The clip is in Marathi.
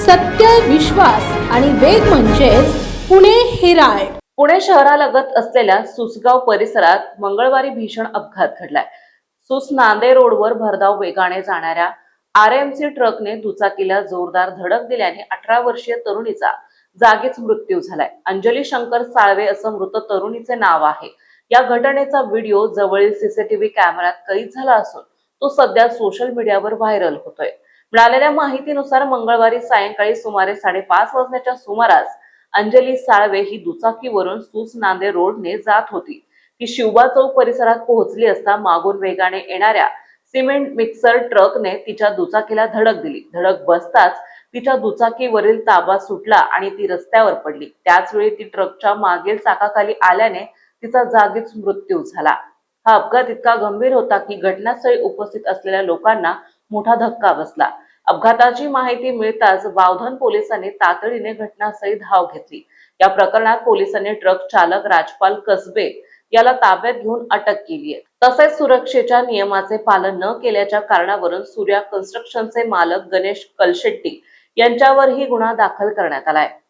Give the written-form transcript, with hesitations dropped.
सत्य, विश्वास आणि वेग म्हणजेच पुणे हेराल्ड. पुणे शहरालगत असलेल्या सुसगाव परिसरात मंगळवारी भीषण अपघात घडलाय. सुस नांदे रोडवर भरधाव वेगाने जाणाऱ्या आरएमसी ट्रकने दुचाकीला जोरदार धडक दिल्याने 18 वर्षीय तरुणीचा जागीच मृत्यू झालाय. अंजली शंकर साळवे असं मृत तरुणीचे नाव आहे. या घटनेचा व्हिडिओ जवळील सीसीटीव्ही कॅमेऱ्यात कैद झाला असून तो सध्या सोशल मीडियावर व्हायरल होतोय. मिळालेल्या माहितीनुसार मंगळवारी सायंकाळी सुमारे 5:30 वाजण्याच्या सुमारास अंजली साळवे ही दुचाकीवरून सूस नांदे रोडने जात होती. ती शिवबा चौक परिसरात पोहोचली असता मागून वेगाने येणाऱ्या सिमेंट मिक्सर ट्रकने तिच्या दुचाकीला धडक दिली. धडक बसताच तिच्या दुचाकीवरील ताबा सुटला आणि ती रस्त्यावर पडली. त्याच वेळी ती ट्रकच्या मागील चाकाखाली आल्याने तिचा जागीच मृत्यू झाला. हा अपघात इतका गंभीर होता की घटनास्थळी उपस्थित असलेल्या लोकांना मोठा धक्का बसला. अपघाताची माहिती मिळताच बावधन पोलिसांनी तातडीने घटनास्थळी धाव घेतली. या प्रकरणात पोलिसांनी ट्रक चालक राजपाल कसबे याला ताब्यात घेऊन अटक केली आहे. तसेच सुरक्षेच्या नियमाचे पालन न केल्याच्या कारणावरून सूर्या कन्स्ट्रक्शनचे मालक गणेश कलशेट्टी यांच्यावरही गुन्हा दाखल करण्यात आलाय.